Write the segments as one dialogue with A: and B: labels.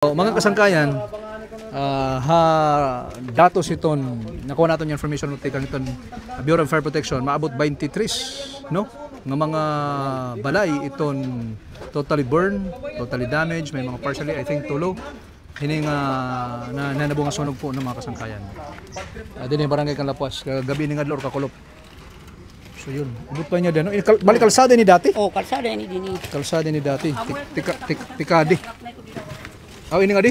A: So, mga kasangkayan, datos iton, nakuha natin yung information ng iton Bureau of Fire Protection, maabot 23, no? Ng mga balay iton totally burn, totally damaged, may mga partially, I think, tulo. Hining nanabong ang sunog po ng mga kasangkayan. Din yung barangay Kanlapuas, gabi ni Ngadlor, Kakulop. So yun, abot pa niya din. No? Balik kalsada ni dati?
B: Oh, kalsada ni din.
A: Kalsada ni dati, tikadi. Oh, ini nga di.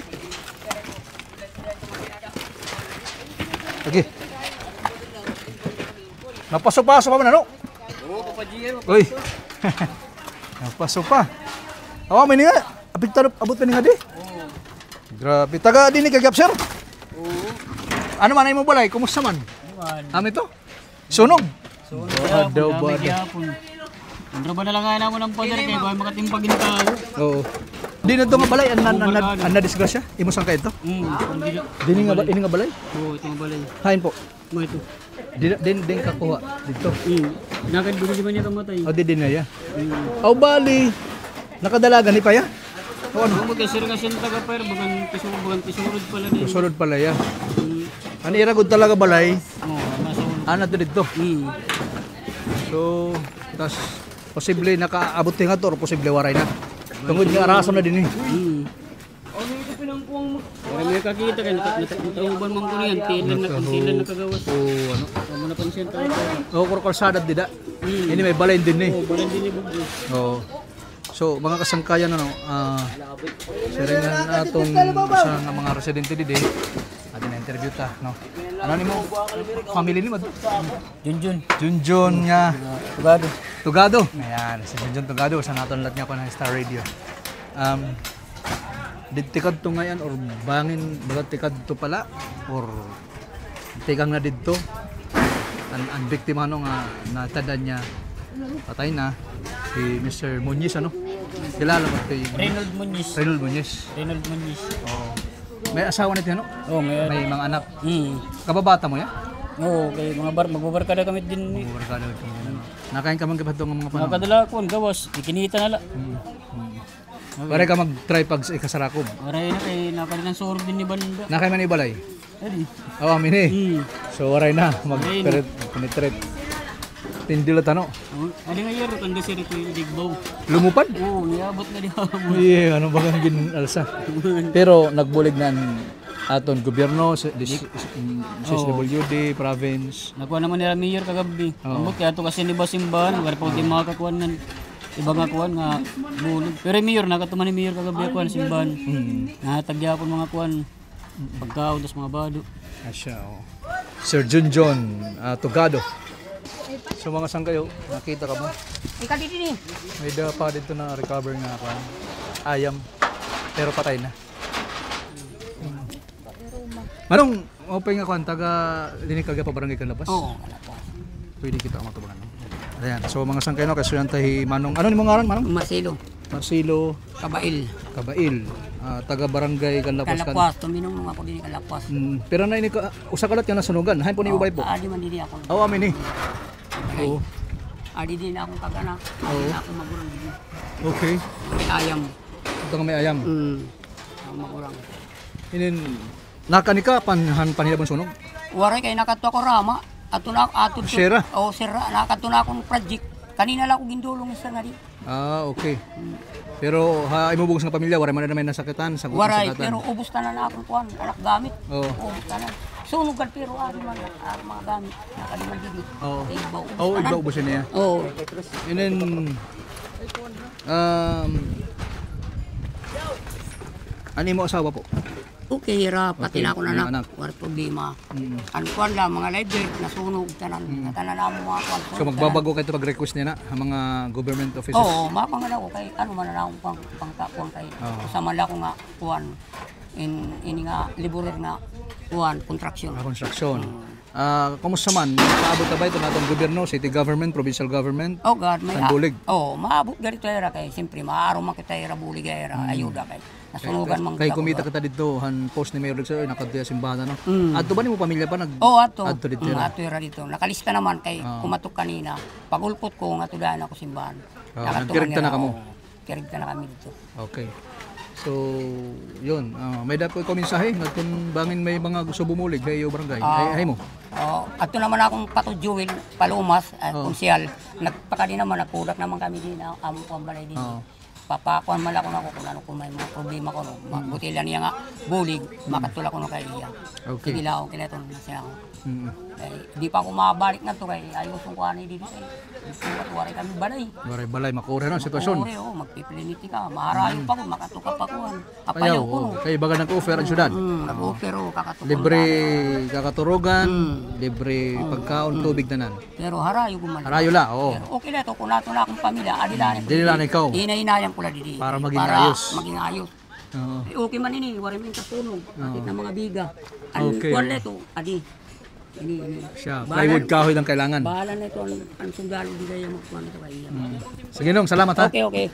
A: Okay. Napasok-pasok pa man ano?
B: Oo, papajiyan.
A: Uy. Napasok pa. Awa may nga. Abot pa ni nga di.
B: Oo.
A: Grabe. Taga din ni kagap sir.
B: Oo.
A: Ano man ay mo balay? Kumusta man? Ami to? Sunog. Daw ba?
B: Andro ba na lang nga mo ng poder kay ko makatimpag in tao.
A: Oo. Di na to nga balay an na disgrasya. Imo sang kay ito? Dini nga balay?
B: Oo, ito nga balay.
A: Hain po.
B: Mo ito.
A: Din kakuha dito.
B: Nakad bugo si man kamatay.
A: O di din na ya. Aw bali. Nakadalagan ni pa ya? O ano?
B: Mo kasi nga siya taga pero bagan pisurod pala din.
A: Susunod pala ya. Ano iragod talaga balay?
B: Oo, nasa
A: Ana to dito. So, tas posible nakaabot nga to or posible waray na. Tungod nga araso na din eh.
B: Ano ito pinangkuang mo? Para may kakita kay natauban man ko niyan, tilan na kagawas.
A: Oo, ano?
B: Tama na pansin tayo.
A: Oo, kalsada dida. Ini may balay din eh.
B: Oo, balan din ni Bugyo.
A: Oo. So, mga kasangkayan ano, siringan atong isa nga mga residente didi. Adi na interview ta, no. Ano nimo? Family ni mo? Junjun nga Tugado. Ayan, si Junjun Tugado sa naton lat niya ko ng Star Radio. Tikad to ngayon or bangin bagat tikad to pala or tikang na didto ang biktima no nga natadan niya patay na si Mr. Muñiz ano kilala mo kay
B: Reynold Muñiz.
A: Oh. May asawa nito ano?
B: Oh,
A: may mga anak. Kababata mo ya?
B: Oo, kay mga magbubarkada kami din.
A: Magbubarkada kami din. Nakain ka man kapag mga panahon.
B: Nakadala ko ang gawas, ikinita na la.
A: Pare ka mag-try pag ikasarakob.
B: Waray na kay napalit ng sorb din ni Banda.
A: Nakay man ibalay.
B: Adi.
A: Oh, amin eh. So waray na mag-penetrate. Tindila tano.
B: Adi nga yero kanda si Rito Digbaw.
A: Lumupad?
B: Oo, niabot na di ako.
A: Ano ba kang ginalsa? Pero nagbulig na aton gobyerno, SWD, province.
B: Nakuha naman nila mayor kagabi. Ambot kaya ito kasi ni Basimbahan, wala pa di makakuan ng iba nga kuan nga bulig. Pero mayor nakatuman ni mayor kagabi kuan simbahan. Natagyapon mga kuan pagkaon dos mga bado.
A: Asya oh. Sir Junjun Tugado. So mga sangkayo, nakita ka ba?
B: Ika dito ni.
A: May pa dito na recover nga kuan. Ayam pero patay na. Manong open nga kuan taga dinig kaga pa barangay Kanlapuas?
B: Oo, Kanlapuas.
A: Pwede kita matubangan. Ayan, so mga sangkay no kasuyan tahi Manong. Ano ni mo ngaran Manong? Marcelo
B: Kabail.
A: Taga barangay
B: Kanlapuas, tuminong nung ako din Kanlapuas.
A: Pero na ini usa kalat nga nasunugan. Hain po ni ubay po.
B: Adi man dili ako.
A: Aw amin eh. Oo.
B: Adi din akong tagana. Adi ako magurang din.
A: Okay.
B: May ayam.
A: Ito nga may ayam.
B: Ako magurang.
A: Inin nakanika panhilabon sunog.
B: Waray kay nakato ako rama. Ato
A: Sira?
B: Oh, sira. Nakato na akong project. Kanina lang ako gindulong isa nga di.
A: Okay. Pero imubugos nga pamilya, waray man na may nasakitan sa
B: waray, pero ubos na akong kuan, anak gamit.
A: Ubos
B: na. Sunugan pero ari man mga gamit. Nakaliman didi.
A: Iba ubos niya.
B: Oo.
A: And then ani mo asawa po?
B: Okay, pati na ako na
A: anak.
B: War problema. Ano kuan lang mga library nasunog tanan. Tanan na mo mga kuan.
A: So magbabago kayo pag request niya na ang mga government offices.
B: Oo, mapangala ko kay ano man na akong pangkakuan kay kasama la ko nga kuan ini nga laborer nga kuan construction.
A: Construction. Kumusta man? Maabot na ba ito natong gobyerno, city government, provincial government?
B: Oh God, may
A: bulig.
B: maabot ganito era kay siyempre maaro man kita era bulig era ayuda kay nasunugan man
A: kay kumita kita dito han post ni Mayor Dexter nakadya simbahan no. Adto ba nimo pamilya pa nag
B: adto dito. Adto era dito. Nakalista naman kay kumatok kanina. Pagulpot ko nga tudaan ako simbahan.
A: Nagkiregta na kamo.
B: Kirigta na kami dito.
A: Okay. So, yun. May dapat ko mensahe ngatong bangin may mga gusto bumulig kay iyo barangay. Ay mo.
C: Ato naman akong Pato Jewel Palumas, konsyal. Nagpaka din naman, nagpudak naman kami din, among pambalay din. Papakuan man ako na kung ano kung may mga problema ko. Buti lang niya nga, bulig, makatulak ko na kay iya.
A: Okay.
C: Sige lang ako, kineton na siya ako. Di pa ako mabalik na to kay ayos yung kuha ni dito. Waray kami balay.
A: Balay makure na ang sitwasyon.
C: Ore, magpipliniti ka. Maharayo pa ko, makatuka pa ko. Apayaw ko.
A: Kay baga nag-offer ang syudad.
C: Nag-offer o, kakatukan.
A: Libre kakaturugan, libre pagkaon, tubig tanan.
C: Pero harayo ko man.
A: Harayo la, oo.
C: Pero okay na to, kung nato na akong pamilya, adilanin ko.
A: Dili lang ikaw.
C: Inayinayan ko lang didi.
A: Para maging ayos.
C: Maging ayos.
A: Oo.
C: Okay man ini, waray min kasunog. Bakit na mga biga.
A: Okay.
C: Kuwan na ito, adi. Ini.
A: Siya, plywood kahoy lang kailangan.
C: Bahala na ito, ang sundalo di kaya magkuhan ito kay iya.
A: Sige nong, salamat ha.
C: Okay.